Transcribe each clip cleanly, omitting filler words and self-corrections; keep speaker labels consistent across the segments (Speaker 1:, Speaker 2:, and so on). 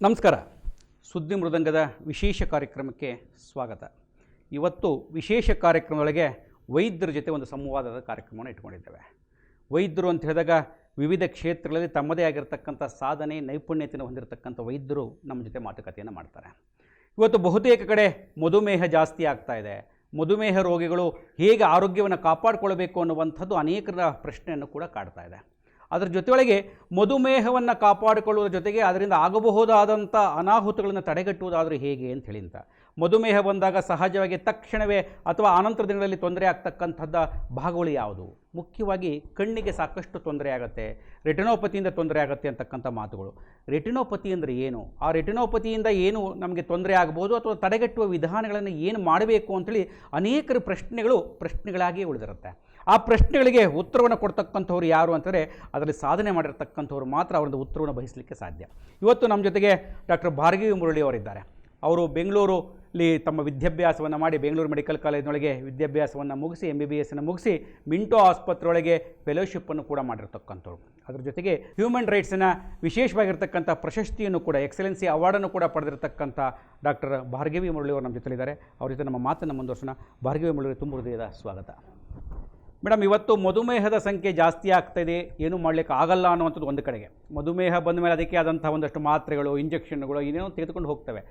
Speaker 1: ನಮಸ್ಕಾರ. ಸುದ್ದಿ ಮೃದಂಗದ ವಿಶೇಷ ಕಾರ್ಯಕ್ರಮಕ್ಕೆ ಸ್ವಾಗತ. ಇವತ್ತು ವಿಶೇಷ ಕಾರ್ಯಕ್ರಮದೊಳಗೆ ವೈದ್ಯರ ಜೊತೆ ಒಂದು ಸಂವಾದದ ಕಾರ್ಯಕ್ರಮವನ್ನು ಇಟ್ಕೊಂಡಿದ್ದೇವೆ. ವೈದ್ಯರು ಅಂತ ಹೇಳಿದಾಗ ವಿವಿಧ ಕ್ಷೇತ್ರಗಳಲ್ಲಿ ತಮ್ಮದೇ ಆಗಿರತಕ್ಕಂಥ ಸಾಧನೆ ನೈಪುಣ್ಯತೆಯನ್ನು ಹೊಂದಿರತಕ್ಕಂಥ ವೈದ್ಯರು ನಮ್ಮ ಜೊತೆ ಮಾತುಕತೆಯನ್ನು ಮಾಡ್ತಾರೆ. ಇವತ್ತು ಬಹುತೇಕ ಕಡೆ ಮಧುಮೇಹ ಜಾಸ್ತಿ ಆಗ್ತಾ ಇದೆ. ಮಧುಮೇಹ ರೋಗಿಗಳು ಹೇಗೆ ಆರೋಗ್ಯವನ್ನು ಕಾಪಾಡಿಕೊಳ್ಳಬೇಕು ಅನ್ನುವಂಥದ್ದು ಅನೇಕರ ಪ್ರಶ್ನೆಯನ್ನು ಕೂಡ ಕಾಡ್ತಾ ಇದೆ. ಅದರ ಜೊತೆಯೊಳಗೆ ಮಧುಮೇಹವನ್ನು ಕಾಪಾಡಿಕೊಳ್ಳುವುದರ ಜೊತೆಗೆ ಅದರಿಂದ ಆಗಬಹುದಾದಂಥ ಅನಾಹುತಗಳನ್ನು ತಡೆಗಟ್ಟುವುದಾದರೂ ಹೇಗೆ ಅಂತ ಹೇಳಿ ಮಧುಮೇಹ ಬಂದಾಗ ಸಹಜವಾಗಿ ತಕ್ಷಣವೇ ಅಥವಾ ಆನಂತರ ದಿನಗಳಲ್ಲಿ ತೊಂದರೆ ಆಗ್ತಕ್ಕಂಥದ್ದ ಭಾಗಗಳು ಯಾವುದು? ಮುಖ್ಯವಾಗಿ ಕಣ್ಣಿಗೆ ಸಾಕಷ್ಟು ತೊಂದರೆ ಆಗುತ್ತೆ, ರೆಟಿನೋಪತಿಯಿಂದ ತೊಂದರೆ ಆಗುತ್ತೆ ಅಂತಕ್ಕಂಥ ಮಾತುಗಳು. ರೆಟಿನೋಪತಿ ಅಂದರೆ ಏನು? ಆ ರೆಟಿನೋಪತಿಯಿಂದ ಏನು ನಮಗೆ ತೊಂದರೆ ಆಗಬಹುದು ಅಥವಾ ತಡೆಗಟ್ಟುವ ವಿಧಾನಗಳನ್ನು ಏನು ಮಾಡಬೇಕು ಅಂಥೇಳಿ ಅನೇಕರ ಪ್ರಶ್ನೆಗಳಾಗಿಯೇ ಉಳಿದಿರುತ್ತೆ. ಆ ಪ್ರಶ್ನೆಗಳಿಗೆ ಉತ್ತರವನ್ನು ಕೊಡ್ತಕ್ಕಂಥವ್ರು ಯಾರು ಅಂತಂದರೆ ಅದರಲ್ಲಿ ಸಾಧನೆ ಮಾಡಿರ್ತಕ್ಕಂಥವ್ರು ಮಾತ್ರ ಅವರದ್ದು ಉತ್ತರವನ್ನು ಬಯಸಲಿಕ್ಕೆ ಸಾಧ್ಯ. ಇವತ್ತು ನಮ್ಮ ಜೊತೆಗೆ ಡಾಕ್ಟರ್ ಭಾರ್ಗವಿ ಮುರಳಿ ಅವರಿದ್ದಾರೆ. ಅವರು ಬೆಂಗಳೂರಲ್ಲಿ ತಮ್ಮ ವಿದ್ಯಾಭ್ಯಾಸವನ್ನು ಮಾಡಿ ಬೆಂಗಳೂರು ಮೆಡಿಕಲ್ ಕಾಲೇಜಿನೊಳಗೆ ವಿದ್ಯಾಭ್ಯಾಸವನ್ನು ಮುಗಿಸಿ MBBS ಮುಗಿಸಿ ಮಿಂಟೋ ಆಸ್ಪತ್ರೆಯೊಳಗೆ ಫೆಲೋಶಿಪ್ಪನ್ನು ಕೂಡ ಮಾಡಿರ್ತಕ್ಕಂಥವ್ರು. ಅದರ ಜೊತೆಗೆ ಹ್ಯೂಮನ್ ರೈಟ್ಸಿನ ವಿಶೇಷವಾಗಿರ್ತಕ್ಕಂಥ ಪ್ರಶಸ್ತಿಯನ್ನು ಕೂಡ ಎಕ್ಸಲೆನ್ಸಿ ಅವಾರ್ಡನ್ನು ಕೂಡ ಪಡೆದಿರತಕ್ಕಂಥ ಡಾಕ್ಟರ್ ಭಾರ್ಗವಿ ಮುರಳಿ ಅವರು ನಮ್ಮ ಜೊತೆಲಿದ್ದಾರೆ. ಅವ್ರ ಜೊತೆ ನಮ್ಮ ಮಾತನ್ನು ಮುಂದುವರ್ಸೋಣ. ಭಾರ್ಗವಿ ಮುರಳಿ, ತುಂಬ ಹೃದಯದ ಸ್ವಾಗತ. ಮೇಡಮ್, ಇವತ್ತು ಮಧುಮೇಹದ ಸಂಖ್ಯೆ ಜಾಸ್ತಿ ಆಗ್ತಾಯಿದೆ, ಏನೂ ಮಾಡಲಿಕ್ಕೆ ಆಗಲ್ಲ ಅನ್ನುವಂಥದ್ದು ಒಂದು ಕಡೆಗೆ. ಮಧುಮೇಹ ಬಂದ ಮೇಲೆ ಅದಕ್ಕೆ ಆದಂಥ ಒಂದಷ್ಟು ಮಾತ್ರೆಗಳು, ಇಂಜೆಕ್ಷನ್ಗಳು ಏನೇನೋ ತೆಗೆದುಕೊಂಡು ಹೋಗ್ತವೆ.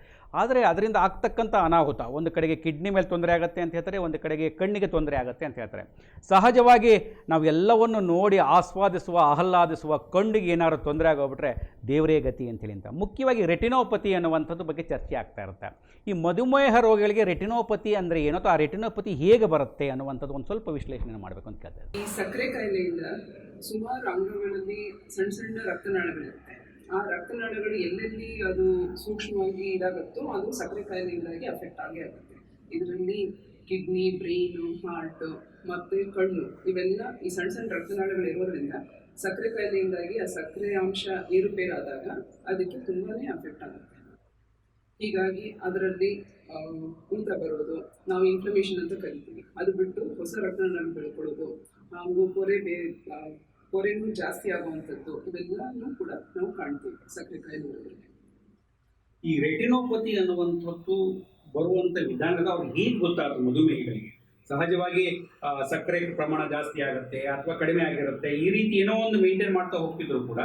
Speaker 1: ಆದರೆ ಅದರಿಂದ ಆಗ್ತಕ್ಕಂಥ ಅನಾಹುತ, ಒಂದು ಕಡೆಗೆ ಕಿಡ್ನಿ ಮೇಲೆ ತೊಂದರೆ ಆಗುತ್ತೆ ಅಂತ ಹೇಳ್ತಾರೆ, ಒಂದು ಕಡೆಗೆ ಕಣ್ಣಿಗೆ ತೊಂದರೆ ಆಗುತ್ತೆ ಅಂತ ಹೇಳ್ತಾರೆ. ಸಹಜವಾಗಿ ನಾವು ಎಲ್ಲವನ್ನು ನೋಡಿ ಆಹ್ಲಾದಿಸುವ ಕಣ್ಣಿಗೆ ಏನಾದ್ರು ತೊಂದರೆ ಆಗೋಗ್ಬಿಟ್ರೆ ದೇವರೇ ಗತಿ ಅಂತೇಳಿ ಮುಖ್ಯವಾಗಿ ರೆಟಿನೋಪತಿ ಅನ್ನುವಂಥದ್ದು ಬಗ್ಗೆ ಚರ್ಚೆ ಆಗ್ತಾ ಇರುತ್ತೆ. ಈ ಮಧುಮೇಹ ರೋಗಿಗಳಿಗೆ ರೆಟಿನೋಪತಿ ಅಂದರೆ ಏನೋ ಅಥವಾ ಆ ರೆಟಿನೋಪತಿ ಹೇಗೆ ಬರುತ್ತೆ ಅನ್ನುವಂಥದ್ದು ಒಂದು ಸ್ವಲ್ಪ ವಿಶ್ಲೇಷಣೆ ಮಾಡಬೇಕು ಅಂತ ಕೇಳ್ತಾರೆ.
Speaker 2: ಈ ಸಕ್ಕರೆ ಕಾಯಿಲೆಯಿಂದ ಸುಮಾರು ಅಂಗಗಳಲ್ಲಿ ಸಣ್ಣ ಸಣ್ಣ ರಕ್ತನಾಳಗಳಿರುತ್ತೆ. ಆ ರಕ್ತನಾಳಗಳು ಎಲ್ಲೆಲ್ಲಿ ಅದು ಸೂಕ್ಷ್ಮವಾಗಿ ಇದಾಗುತ್ತೋ ಅದು ಸಕ್ಕರೆ ಕಾಯಿಲೆಯಿಂದಾಗಿ ಅಫೆಕ್ಟ್ ಆಗೇ ಆಗುತ್ತೆ. ಇದರಲ್ಲಿ ಕಿಡ್ನಿ, ಬ್ರೈನು, ಹಾರ್ಟ್ ಮತ್ತು ಕಣ್ಣು ಇವೆಲ್ಲ ಈ ಸಣ್ಣ ಸಣ್ಣ ರಕ್ತನಾಳಗಳು ಇರೋದ್ರಿಂದ ಸಕ್ಕರೆ ಕಾಯಿಲೆಯಿಂದಾಗಿ ಆ ಸಕ್ಕರೆ ಅಂಶ ಏರುಪೇರಾದಾಗ ಅದಕ್ಕೆ ತುಂಬಾ ಅಫೆಕ್ಟ್ ಆಗುತ್ತೆ. ಹೀಗಾಗಿ ಅದರಲ್ಲಿ ಊತ ಬರೋದು, ನಾವು ಇನ್ಫ್ಲಮೇಷನ್ ಅಂತ ಕರಿತೀವಿ, ಅದು ಬಿಟ್ಟು ಹೊಸ ರಕ್ತನಾಳಗಳು ಬೆಳ್ಕೊಳ್ಳೋದು, ಹಾಗೂ ಪೊರೆನೂ ಜಾಸ್ತಿ ಆಗುವಂಥದ್ದು, ಇವೆಲ್ಲನೂ ಕೂಡ ನಾವು ಕಾಣ್ತೀವಿ ಸಕ್ಕರೆ ಕಾಯಿಲೆ.
Speaker 1: ಈ ರೆಟಿನೋಪತಿ ಅನ್ನುವಂಥದ್ದು ಬರುವಂಥ ವಿಧಾನದ ಅವ್ರಿಗೆ ಹೇಗೆ ಗೊತ್ತಾಗುತ್ತೆ? ಮಧುಮೇಹಿಗಳಿಗೆ ಸಹಜವಾಗಿ ಸಕ್ಕರೆ ಪ್ರಮಾಣ ಜಾಸ್ತಿ ಆಗುತ್ತೆ ಅಥವಾ ಕಡಿಮೆ ಆಗಿರುತ್ತೆ, ಈ ರೀತಿ ಏನೋ ಒಂದು ಮೇಂಟೈನ್ ಮಾಡ್ತಾ ಹೋಗ್ತಿದ್ರು ಕೂಡ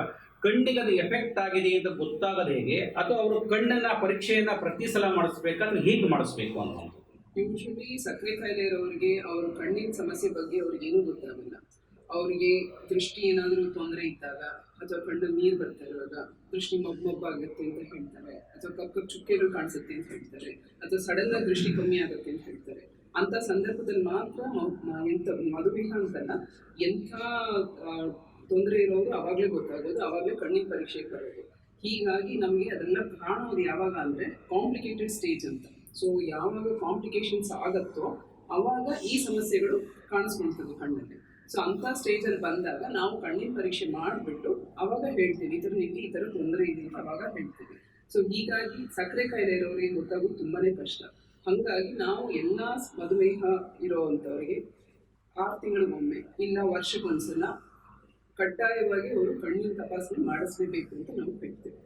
Speaker 1: ಕಣ್ಣಿಗೆ ಅದು ಎಫೆಕ್ಟ್ ಆಗಿದೆ ಅಂತ ಗೊತ್ತಾಗದೆ ಹೇಗೆ? ಅಥವಾ ಅವರು ಕಣ್ಣನ್ನ ಪರೀಕ್ಷೆಯನ್ನ ಪ್ರತಿ ಸಲ ಮಾಡಿಸ್ಬೇಕಾದ್ರೆ ಹೇಗೆ ಮಾಡಿಸ್ಬೇಕು ಅಂತ?
Speaker 2: ಯೂಶಲಿ ಸಕ್ಕರೆ ಕಾಯಿಲೆ ಇರೋರಿಗೆ ಅವ್ರ ಕಣ್ಣಿನ ಸಮಸ್ಯೆ ಬಗ್ಗೆ ಅವ್ರಿಗೆ ಏನೂ ಗೊತ್ತಾಗಲ್ಲ. ಅವರಿಗೆ ದೃಷ್ಟಿ ಏನಾದರೂ ತೊಂದರೆ ಇದ್ದಾಗ ಅಥವಾ ಕಣ್ಣಲ್ಲಿ ನೀರು ಬರ್ತಾ ಇರುವಾಗ ದೃಷ್ಟಿ ಮಬ್ಬಾಗುತ್ತೆ ಅಂತ ಹೇಳ್ತಾರೆ, ಅಥವಾ ಕಪ್ಪು ಚುಕ್ಕೆಗಳು ಕಾಣಿಸುತ್ತೆ ಅಂತ ಹೇಳ್ತಾರೆ, ಅಥವಾ ಸಡನ್ ಆಗಿ ದೃಷ್ಟಿ ಕಮ್ಮಿ ಆಗುತ್ತೆ ಅಂತ ಹೇಳ್ತಾರೆ. ಅಂಥ ಸಂದರ್ಭದಲ್ಲಿ ಮಾತ್ರ ಎಂಥ ಮಧುಮೇಹ ಅಂತಲ್ಲ, ಎಂಥ ತೊಂದರೆ ಇರೋರು ಆವಾಗಲೇ ಗೊತ್ತಾಗೋದು, ಆವಾಗಲೇ ಕಣ್ಣಿನ ಪರೀಕ್ಷೆಗೆ ಬರೋದು. ಹೀಗಾಗಿ ನಮಗೆ ಅದೆಲ್ಲ ಕಾಣೋದು ಯಾವಾಗ ಅಂದರೆ ಕಾಂಪ್ಲಿಕೇಟೆಡ್ ಸ್ಟೇಜ್ ಅಂತ. ಸೊ ಯಾವಾಗ ಕಾಂಪ್ಲಿಕೇಶನ್ಸ್ ಆಗುತ್ತೋ ಆವಾಗ ಈ ಸಮಸ್ಯೆಗಳು ಕಾಣಿಸ್ಕೊಳ್ತದೆ ಕಣ್ಣಲ್ಲಿ. ಸೊ ಅಂಥ ಸ್ಟೇಜಲ್ಲಿ ಬಂದಾಗ ನಾವು ಕಣ್ಣಿನ ಪರೀಕ್ಷೆ ಮಾಡಿಬಿಟ್ಟು ಆವಾಗ ಹೇಳ್ತೀವಿ ಈ ಥರ ತೊಂದರೆ ಇದೆ ಅಂತ ಆವಾಗ ಹೇಳ್ತೀವಿ. ಸೊ ಹೀಗಾಗಿ ಸಕ್ಕರೆ ಕಾಯಿಲೆ ಇರೋರಿಗೆ ಗೊತ್ತಾಗೋದು ತುಂಬಾ ಕಷ್ಟ. ಹಾಗಾಗಿ ನಾವು ಎಲ್ಲ ಮಧುಮೇಹ ಇರೋವಂಥವ್ರಿಗೆ 6 ತಿಂಗಳಿಗೊಮ್ಮೆ ಇಲ್ಲ ವರ್ಷಕ್ಕೊಂದ್ಸಲ ಕಡ್ಡಾಯವಾಗಿ ಅವರು ಕಣ್ಣಿನ ತಪಾಸಣೆ ಮಾಡಿಸ್ಲೇಬೇಕು ಅಂತ ನಾವು ಹೇಳ್ತೇವೆ.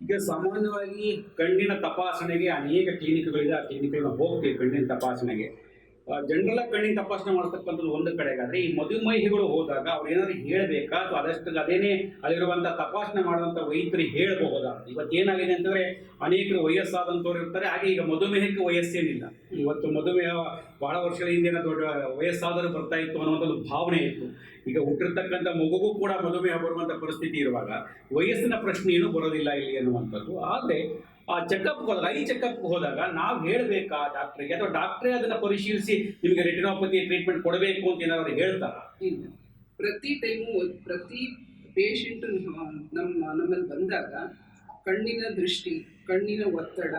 Speaker 1: ಈಗ ಸಾಮಾನ್ಯವಾಗಿ ಕಣ್ಣಿನ ತಪಾಸಣೆಗೆ ಅನೇಕ ಕ್ಲಿನಿಕ್ಗಳಿದೆ, ಆ ಕ್ಲಿನಿಕ್ಗಳನ್ನ ಹೋಗ್ತೀವಿ ಕಣ್ಣಿನ ತಪಾಸಣೆಗೆ. ಜನರಲ್ ಕಣ್ಣಿನ ತಪಾಸಣೆ ಮಾಡ್ತಕ್ಕಂಥದ್ದು ಒಂದು ಕಡೆಗಾದ್ರೆ, ಈ ಮಧುಮೇಹಿಗಳು ಹೋದಾಗ ಅವ್ರು ಏನಾದ್ರು ಹೇಳಬೇಕಾ ಅಥವಾ ಅದಷ್ಟು ಅದೇನೇ ಅಲ್ಲಿರುವಂಥ ತಪಾಸಣೆ ಮಾಡುವಂಥ ವೈದ್ಯರಿಗೆ ಹೇಳಬಹುದಾ? ಇವತ್ತೇನಾಗಿದೆ ಅಂತಂದರೆ ಅನೇಕರು ವಯಸ್ಸಾದಂಥವ್ರು ಇರ್ತಾರೆ, ಹಾಗೆ ಈಗ ಮಧುಮೇಹಕ್ಕೆ ವಯಸ್ಸೇನಿಲ್ಲ. ಇವತ್ತು ಮಧುಮೇಹ ಬಹಳ ವರ್ಷಗಳ ಹಿಂದಿನ ದೊಡ್ಡ ವಯಸ್ಸಾದರೂ ಬರ್ತಾ ಇತ್ತು ಅನ್ನುವಂಥದ್ದು ಭಾವನೆ ಇತ್ತು. ಈಗ ಹುಟ್ಟಿರ್ತಕ್ಕಂಥ ಮಗುಗೂ ಕೂಡ ಮಧುಮೇಹ ಬರುವಂಥ ಪರಿಸ್ಥಿತಿ ಇರುವಾಗ ವಯಸ್ಸಿನ ಪ್ರಶ್ನೆ ಏನೂ ಬರೋದಿಲ್ಲ ಇಲ್ಲಿ ಅನ್ನುವಂಥದ್ದು. ಆದರೆ ಆ ಚೆಕಪ್ ಹೋದಾಗ, ಐ ಚೆಕಪ್ ಹೋದಾಗ ನಾವು ಹೇಳಬೇಕಾ ಡಾಕ್ಟ್ರಿಗೆ, ಅಥವಾ ಡಾಕ್ಟ್ರೇ ಅದನ್ನು ಪರಿಶೀಲಿಸಿ ನಿಮಗೆ ರೆಟಿನೋಪತಿ ಟ್ರೀಟ್ಮೆಂಟ್ ಕೊಡಬೇಕು ಅಂತ ಏನಾದ್ರು ಹೇಳ್ತಾರಾ?
Speaker 2: ಇಲ್ಲ, ಪ್ರತಿ ಟೈಮು ಪ್ರತಿ ಪೇಷಂಟ್ ನಮ್ಮಲ್ಲಿ ಬಂದಾಗ ಕಣ್ಣಿನ ದೃಷ್ಟಿ, ಕಣ್ಣಿನ ಒತ್ತಡ,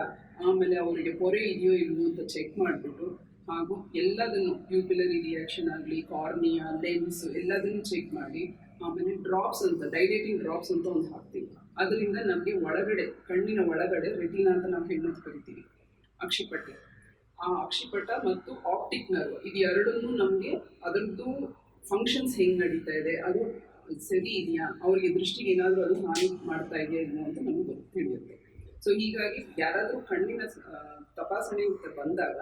Speaker 2: ಆಮೇಲೆ ಅವರಿಗೆ ಪೊರೆ ಇದೆಯೋ ಇಲ್ವೋ ಅಂತ ಚೆಕ್ ಮಾಡಿಬಿಟ್ಟು, ಹಾಗೂ ಎಲ್ಲದನ್ನು ಪ್ಯೂಪಿಲರಿ ರಿಯಾಕ್ಷನ್ ಆಗಲಿ, ಕಾರ್ನಿಯಾ, ಲೆನ್ಸ್ ಎಲ್ಲದನ್ನು ಚೆಕ್ ಮಾಡಿ, ಆಮೇಲೆ ಡ್ರಾಪ್ಸ್ ಅಂತ ಡೈಲೇಟಿಂಗ್ ಡ್ರಾಪ್ಸ್ ಅಂತ ಒಂದು ಹಾಕ್ತೀವಿ. ಅದರಿಂದ ನಮಗೆ ಒಳಗಡೆ ಕಣ್ಣಿನ ಒಳಗಡೆ ರೆಟಿನಾ ಅಂತ ನಾವು ಹೆಣ್ಣು ಕರಿತೀವಿ, ಅಕ್ಷಿಪಟೆ, ಆ ಅಕ್ಷಿಪಟ ಮತ್ತು ಆಪ್ಟಿಕ್ ನರ್ವ್ ಇದು ಎರಡನ್ನೂ ನಮಗೆ ಅದರದ್ದು ಫಂಕ್ಷನ್ಸ್ ಹೆಂಗೆ ನಡೀತಾ ಇದೆ, ಅದು ಸರಿ ಇದೆಯಾ, ಅವರಿಗೆ ದೃಷ್ಟಿಗೆ ಏನಾದರೂ ಅದು ಹಾನಿ ಮಾಡ್ತಾ ಇದೆಯಾ ಇಲ್ವೋ ಅಂತ ನಮಗೆ ತಿಳಿಯುತ್ತೆ. ಸೊ ಹೀಗಾಗಿ ಯಾರಾದರೂ ಕಣ್ಣಿನ ತಪಾಸಣೆ ಬಂದಾಗ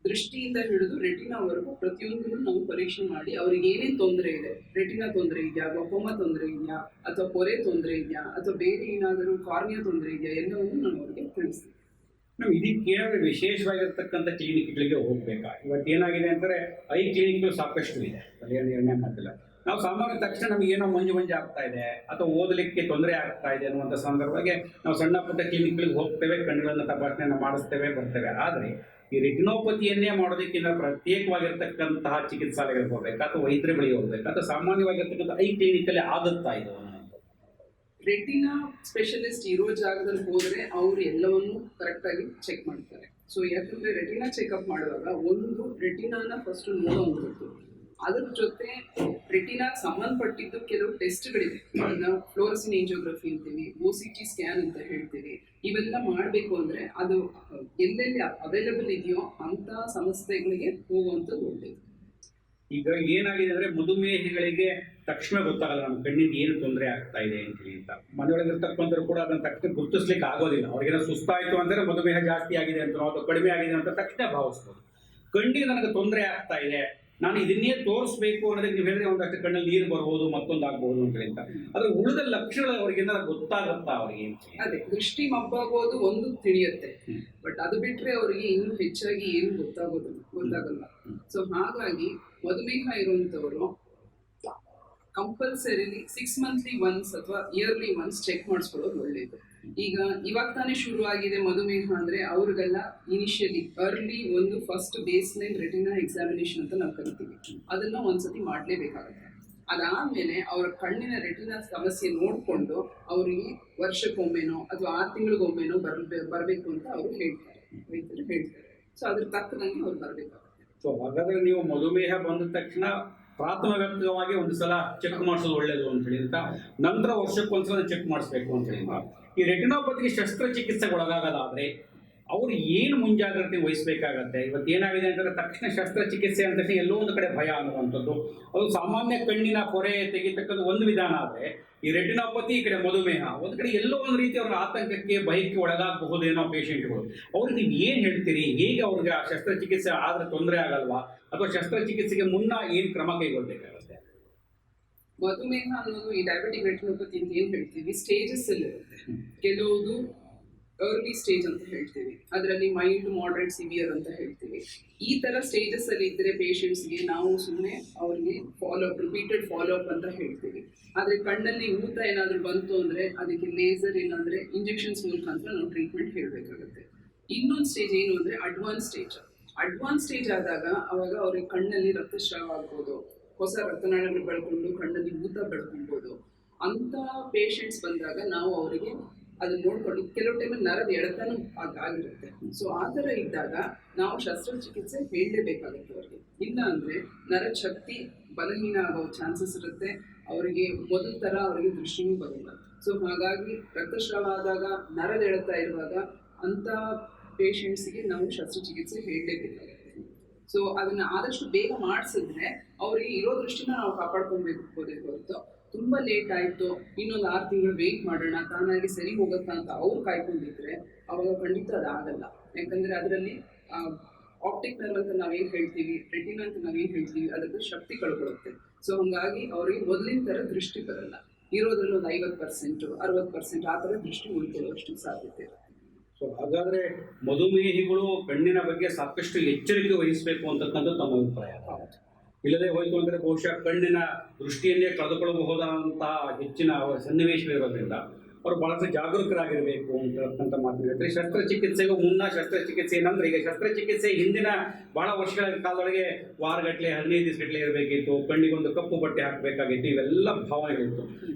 Speaker 2: ದೃಷ್ಟಿಯಿಂದ ಹಿಡಿದು ರೆಟಿನಾವರೆಗೂ ಪ್ರತಿಯೊಂದನ್ನು ನಾವು ಪರೀಕ್ಷೆ ಮಾಡಿ ಅವ್ರಿಗೆ ಏನೇನು ತೊಂದರೆ ಇದೆ, ರೆಟಿನಾ ತೊಂದರೆ ಇದೆಯಾ, ಗ್ಲೋಕೋಮಾ ತೊಂದರೆ ಇದೆಯಾ, ಅಥವಾ ಪೊರೆ ತೊಂದರೆ ಇದೆಯಾ, ಅಥವಾ ಬೇರೆ ಏನಾದರೂ ಕಾರ್ನಿಯಾ ತೊಂದರೆ ಇದೆಯಾ, ಎಲ್ಲವನ್ನೂ ನಾನು ಅವರಿಗೆ ತಿಳಿಸ್ತೀನಿ.
Speaker 1: ನಾವು ಇದಕ್ಕೆ ವಿಶೇಷವಾಗಿರ್ತಕ್ಕಂಥ ಕ್ಲಿನಿಕ್ಗಳಿಗೆ ಹೋಗ್ಬೇಕಾ? ಇವತ್ತು ಏನಾಗಿದೆ ಅಂದರೆ ಐ ಕ್ಲಿನಿಕ್ಗಳು ಸಾಕಷ್ಟು ಇದೆ, ಅದೇನು ನಿರ್ಣಯ ಮಾಡ್ತಿಲ್ಲ. ನಾವು ಸಾಮಾನ್ಯ ತಕ್ಷಣ ನಮಗೆ ಏನೋ ಮಂಜು ಆಗ್ತಾ ಇದೆ ಅಥವಾ ಓದಲಿಕ್ಕೆ ತೊಂದರೆ ಆಗ್ತಾ ಇದೆ ಅನ್ನುವಂಥ ಸಂದರ್ಭವಾಗಿ ನಾವು ಸಣ್ಣ ಪುಟ್ಟ ಕ್ಲಿನಿಕ್ಗಳಿಗೆ ಹೋಗ್ತೇವೆ, ಕಣ್ಣುಗಳನ್ನು ತಪಾಸಣೆಯನ್ನು ಮಾಡಿಸ್ತೇವೆ, ಬರ್ತೇವೆ. ಆದರೆ ಈ ರೆಟಿನೋಪತಿಯನ್ನೇ ಮಾಡೋದಕ್ಕಿಂತ ಪ್ರತ್ಯೇಕವಾಗಿರ್ತಕ್ಕಂತಹ ಚಿಕಿತ್ಸಾಲಯಗಳಿಗೆ ಹೋಗ್ಬೇಕಾ ಅಥವಾ ವೈದ್ಯರ ಬಳಿ ಹೋಗ್ಬೇಕಾ ಅಥವಾ ಸಾಮಾನ್ಯವಾಗಿರ್ತಕ್ಕಂಥ ಐ ಕ್ಲಿನಿಕಲ್ಲಿ ಆಗುತ್ತಾ ಇದು?
Speaker 2: ರೆಟಿನಾ ಸ್ಪೆಷಲಿಸ್ಟ್ ಇರೋ ಜಾಗದಲ್ಲಿ ಹೋದರೆ ಅವರು ಎಲ್ಲವನ್ನೂ ಕರೆಕ್ಟಾಗಿ ಚೆಕ್ ಮಾಡ್ತಾರೆ. ಸೊ ಯಾಕಂದರೆ ರೆಟಿನಾ ಚೆಕಪ್ ಮಾಡುವಾಗ ಒಂದು ರೆಟಿನಾನ ಫಸ್ಟ್ ನೋಡುವಂಥದ್ದು, ಅದ್ರ ಜೊತೆ ರೆಟಿನಾಗೆ ಸಂಬಂಧಪಟ್ಟಿದ್ದು ಕೆಲವು ಟೆಸ್ಟ್ಗಳಿದೆ. ನಾವು ಫ್ಲೋರಸಿನ್ ಏಂಜಿಯೋಗ್ರಫಿ ಅಂತೀವಿ, OCT ಸ್ಕ್ಯಾನ್ ಅಂತ ಹೇಳ್ತೀವಿ. ಇವೆಲ್ಲ ಮಾಡಬೇಕು ಅಂದರೆ ಅದು ಎಲ್ಲೆಲ್ಲಿ ಅವೈಲಬಲ್ ಇದೆಯೋ ಅಂಥ ಸಂಸ್ಥೆಗಳಿಗೆ ಹೋಗುವಂಥದ್ದು ಒಳ್ಳೆಯದು.
Speaker 1: ಈಗ ಏನಾಗಿದೆ ಅಂದರೆ ಮಧುಮೇಹಿಗಳಿಗೆ ತಕ್ಷಣ ಗೊತ್ತಾಗಲ್ಲ ನಮ್ಮ ಕಣ್ಣಿಗೆ ಏನು ತೊಂದರೆ ಆಗ್ತಾ ಇದೆ ಅಂತೇಳಿ ಅಂತ. ಮನೆಯೊಳಗಿರ್ತಕ್ಕಂಥವ್ರು ಕೂಡ ಅದನ್ನು ತಕ್ಷಣ ಗುರುತಿಸ್ಲಿಕ್ಕೆ ಆಗೋದಿಲ್ಲ. ಅವ್ರಿಗೇನೋ ಸುಸ್ತಾಯಿತು ಅಂದರೆ ಮಧುಮೇಹ ಜಾಸ್ತಿ ಆಗಿದೆ ಅಂತ ಅಥವಾ ಕಡಿಮೆ ಆಗಿದೆ ಅಂತ ತಕ್ಷಣ ಭಾವಿಸ್ಬೋದು. ಕಣ್ಣಿಗೆ ನನಗೆ ತೊಂದರೆ ಆಗ್ತಾ ಇದೆ, ನಾನು ಇದನ್ನೇ ತೋರಿಸ್ಬೇಕು ಅನ್ನೋದಕ್ಕೆ ನೀವು ಹೇಳಿದ್ರೆ ಒಂದಷ್ಟು ಕಣ್ಣಲ್ಲಿ ನೀರು ಬರ್ಬೋದು, ಮತ್ತೊಂದು ಆಗ್ಬೋದು ಅಂತೇಳಿ ಅಂತ. ಅದ್ರ ಉಳಿದ ಲಕ್ಷಣಗಳು ಅವ್ರಿಗೆ ಏನಾದ್ರು ಗೊತ್ತಾಗುತ್ತಾ ಅವರಿಗೆ?
Speaker 2: ಅದೇ ದೃಷ್ಟಿ ಮಬ್ಬಾಗೋದು ಒಂದು ತಿಳಿಯುತ್ತೆ, ಬಟ್ ಅದು ಬಿಟ್ಟರೆ ಅವರಿಗೆ ಇನ್ನೂ ಹೆಚ್ಚಾಗಿ ಏನು ಗೊತ್ತಾಗಲ್ಲ. ಸೊ ಹಾಗಾಗಿ ಮಧುಮೇಹ ಇರುವಂಥವರು ಕಂಪಲ್ಸರಿಲಿ 6 ಮಂತ್ಲಿ ಒನ್ಸ್ ಅಥವಾ ಇಯರ್ಲಿ ಒನ್ಸ್ ಚೆಕ್ ಮಾಡಿಸ್ಕೊಳ್ಳೋದು ಒಳ್ಳೆಯದು. ಈಗ ಇವಾಗ ತಾನೇ ಶುರು ಆಗಿದೆ ಮಧುಮೇಹ ಅಂದರೆ ಅವ್ರಿಗೆಲ್ಲ ಇನಿಷಿಯಲಿ ಅರ್ಲಿ ಒಂದು first base line retina examination ಅಂತ ನಾವು ಕರಿತೀವಿ, ಅದನ್ನು ಒಂದ್ಸತಿ ಮಾಡಲೇಬೇಕಾಗುತ್ತೆ. ಅದಾದಮೇಲೆ ಅವರ ಕಣ್ಣಿನ ರೆಟಿನಾ ಸಮಸ್ಯೆ ನೋಡಿಕೊಂಡು ಅವರಿಗೆ ವರ್ಷಕ್ಕೊಮ್ಮೆನೋ ಅಥವಾ 6 ತಿಂಗಳಿಗೊಮ್ಮೆನೋ ಬರಬೇಕು ಅಂತ ಅವರು ಹೇಳ್ತಾರೆ, ವೈದ್ಯರು ಹೇಳ್ತಾರೆ. ಸೊ ಅದ್ರ ತಕ್ಕದಂಗೆ ಅವ್ರು ಬರಬೇಕಾಗುತ್ತೆ.
Speaker 1: ಸೊ ಹಾಗಾದರೆ ನೀವು ಮಧುಮೇಹ ಬಂದ ತಕ್ಷಣ ಪ್ರಾಥಮಿಕವಾಗಿ ಒಂದು ಸಲ ಚೆಕ್ ಮಾಡಿಸೋದು ಒಳ್ಳೆಯದು ಅಂತೇಳಿ ಅಂತ, ನಂತರ ವರ್ಷಕ್ಕೊಂದ್ಸಲ ಚೆಕ್ ಮಾಡಿಸ್ಬೇಕು ಅಂತೇಳಿ. ಈ ರೆಟಿನೋಪತಿಗೆ ಶಸ್ತ್ರಚಿಕಿತ್ಸೆಗೆ ಒಳಗಾಗೋದಾದರೆ ಅವರು ಏನು ಮುಂಜಾಗ್ರತೆ ವಹಿಸಬೇಕಾಗತ್ತೆ? ಇವತ್ತು ಏನಾಗಿದೆ ಅಂತಂದರೆ ತಕ್ಷಣ ಶಸ್ತ್ರಚಿಕಿತ್ಸೆ ಅಂತ ತಕ್ಷಣ ಎಲ್ಲೋ ಒಂದು ಕಡೆ ಭಯ ಅನ್ನುವಂಥದ್ದು. ಅದು ಸಾಮಾನ್ಯ ಕಣ್ಣಿನ ಪೊರೆ ತೆಗಿತಕ್ಕಂಥ ಒಂದು ವಿಧಾನ ಆದರೆ ಈ ರೆಟಿನೋಪತಿ, ಈ ಕಡೆ ಮಧುಮೇಹ, ಒಂದು ಕಡೆ ಎಲ್ಲೋ ಒಂದು ರೀತಿ ಅವರ ಆತಂಕಕ್ಕೆ ಭಯಕ್ಕೆ ಒಳಗಾಗಬಹುದೇನೋ ಪೇಷಂಟ್ಗಳು. ಅವ್ರಿಗೆ ನೀವು ಏನು ಹೇಳ್ತೀರಿ? ಹೇಗೆ ಅವ್ರಿಗೆ ಆ ಶಸ್ತ್ರಚಿಕಿತ್ಸೆ ಆದರೆ ತೊಂದರೆ ಆಗಲ್ವಾ ಅಥವಾ ಶಸ್ತ್ರಚಿಕಿತ್ಸೆಗೆ ಮುನ್ನ ಏನು ಕ್ರಮ ಕೈಗೊಳ್ಳಬೇಕಾಗುತ್ತೆ?
Speaker 2: ಮಧುಮೇಹ ಅನ್ನೋದು ಈ ಡಯಾಬಿಟಿಕ್ ರೆಟಿನೋಪತಿ ಅಂತ ಏನು ಹೇಳ್ತೀವಿ ಸ್ಟೇಜಸ್ ಅಲ್ಲಿ ಇರುತ್ತೆ. ಕೆಲವುದು ಅರ್ಲಿ ಸ್ಟೇಜ್ ಅಂತ ಹೇಳ್ತೀವಿ, ಅದರಲ್ಲಿ ಮೈಲ್ಡ್, ಮಾಡರೇಟ್, ಸಿವಿಯರ್ ಅಂತ ಹೇಳ್ತೀವಿ. ಈ ಥರ ಸ್ಟೇಜಸ್ ಅಲ್ಲಿ ಇದ್ದರೆ ಪೇಷಂಟ್ಸ್ಗೆ ನಾವು ಸುಮ್ಮನೆ ಅವ್ರಿಗೆ ರಿಪೀಟೆಡ್ ಫಾಲೋಅಪ್ ಅಂತ ಹೇಳ್ತೀವಿ. ಆದರೆ ಕಣ್ಣಲ್ಲಿ ಊತ ಏನಾದರೂ ಬಂತು ಅಂದರೆ ಅದಕ್ಕೆ ಲೇಸರ್ ಇಲ್ಲಾಂದರೆ ಇಂಜೆಕ್ಷನ್ಸ್ ಮೂಲಕ ಅಂತ ನಾವು ಟ್ರೀಟ್ಮೆಂಟ್ ಹೇಳಬೇಕಾಗುತ್ತೆ. ಇನ್ನೊಂದು ಸ್ಟೇಜ್ ಏನು ಅಂದರೆ ಅಡ್ವಾನ್ಸ್ ಸ್ಟೇಜ್ ಆದಾಗ ಅವಾಗ ಅವ್ರಿಗೆ ಕಣ್ಣಲ್ಲಿ ರಕ್ತಸ್ರಾವ ಆಗ್ಬೋದು, ಹೊಸ ರಕ್ತನಾಳಗಳು ಬೆಳ್ಕೊಂಡು ಕಣ್ಣಲ್ಲಿ ಊತ ಬೆಳ್ಕೊಬೋದು. ಅಂಥ ಪೇಷಂಟ್ಸ್ ಬಂದಾಗ ನಾವು ಅವರಿಗೆ ಅದನ್ನ ನೋಡ್ಕೊಂಡು ಕೆಲವು ಟೈಮಲ್ಲಿ ನರದ ಎಳೆತನೂ ಆಗಿರುತ್ತೆ. ಸೊ ಆ ಥರ ಇದ್ದಾಗ ನಾವು ಶಸ್ತ್ರಚಿಕಿತ್ಸೆ ಹೇಳಲೇಬೇಕಾಗುತ್ತೆ ಅವ್ರಿಗೆ. ಇಲ್ಲ ಅಂದರೆ ನರದ ಶಕ್ತಿ ಬಲಹೀನ ಆಗೋ ಚಾನ್ಸಸ್ ಇರುತ್ತೆ, ಅವರಿಗೆ ಮೊದಲ ಥರ ಅವರಿಗೆ ದೃಷ್ಟಿನೂ ಬರೋಲ್ಲ. ಸೊ ಹಾಗಾಗಿ ರಕ್ತಸ್ರಾವ ಆದಾಗ ನರದ ಎಳೆತ ಇರುವಾಗ ಅಂಥ ಪೇಷಂಟ್ಸಿಗೆ ನಾವು ಶಸ್ತ್ರಚಿಕಿತ್ಸೆ ಹೇಳಲೇಬೇಕಾಗುತ್ತೆ. ಸೊ ಅದನ್ನು ಆದಷ್ಟು ಬೇಗ ಮಾಡಿಸಿದ್ರೆ ಅವರಿಗೆ ಇರೋ ದೃಷ್ಟಿನ ನಾವು ಕಾಪಾಡ್ಕೊಬೇಕು ಹೊರತು ತುಂಬ ಲೇಟ್ ಆಯಿತು ಇನ್ನೊಂದು 6 ತಿಂಗಳು ವೆಯ್ಟ್ ಮಾಡೋಣ ತಾನಾಗಿ ಸರಿ ಹೋಗುತ್ತಾ ಅಂತ ಅವ್ರು ಕಾಯ್ಕೊಂಡಿದ್ರೆ ಅವಾಗ ಖಂಡಿತ ಅದಾಗಲ್ಲ. ಯಾಕಂದರೆ ಅದರಲ್ಲಿ ಆಪ್ಟಿಕ್ ನರ್ವ್ ಅಂತ ನಾವೇನು ಹೇಳ್ತೀವಿ, ರೆಟಿನಾ ಅಂತ ನಾವೇನು ಹೇಳ್ತೀವಿ, ಅದಕ್ಕೆ ಶಕ್ತಿ ಕಳ್ಕೊಳ್ಳುತ್ತೆ. ಸೊ ಹಾಗಾಗಿ ಅವರಿಗೆ ಮೊದಲಿನ ಥರ ದೃಷ್ಟಿ ಬರಲ್ಲ. ಇರೋದ್ರಲ್ಲಿ ಒಂದು 50%, 60% ಆ ಥರ ದೃಷ್ಟಿ ಉಳ್ಕೊಳ್ಳೋಷ್ಟು ಸಾಧ್ಯತೆ ಇರುತ್ತೆ.
Speaker 1: ಸೊ ಹಾಗಾದರೆ ಮಧುಮೇಹಿಗಳು ಕಣ್ಣಿನ ಬಗ್ಗೆ ಸಾಕಷ್ಟು ಎಚ್ಚರಿಕೆ ವಹಿಸಬೇಕು ಅಂತಕ್ಕಂಥದ್ದು ತಮ್ಮ ಅಭಿಪ್ರಾಯ. ಇಲ್ಲದೆ ಹೋಯಿತು ಅಂದರೆ ಬಹುಶಃ ಕಣ್ಣಿನ ದೃಷ್ಟಿಯನ್ನೇ ಕಳೆದುಕೊಳ್ಳಬಹುದಾದಂತಹ ಹೆಚ್ಚಿನ ಸನ್ನಿವೇಶಗಳಿರೋದ್ರಿಂದ ಅವರು ಬಹಳಷ್ಟು ಜಾಗರೂಕರಾಗಿರಬೇಕು ಅಂತಕ್ಕಂಥ ಮಾತು ಹೇಳ್ತಾರೆ. ಶಸ್ತ್ರಚಿಕಿತ್ಸೆಗೂ ಮುನ್ನ ಶಸ್ತ್ರಚಿಕಿತ್ಸೆ ಏನಂದ್ರೆ, ಈಗ ಶಸ್ತ್ರಚಿಕಿತ್ಸೆ ಹಿಂದಿನ ಬಹಳ ವರ್ಷಗಳ ಕಾಲದೊಳಗೆ ವಾರಗಟ್ಟಲೆ 15 ದಿವಸಗಟ್ಟಲೆ ಇರಬೇಕಿತ್ತು, ಕಣ್ಣಿಗೊಂದು ಕಪ್ಪು ಬಟ್ಟೆ ಹಾಕಬೇಕಾಗಿತ್ತು, ಇವೆಲ್ಲ ಭಾವನೆಗಳಿತ್ತು.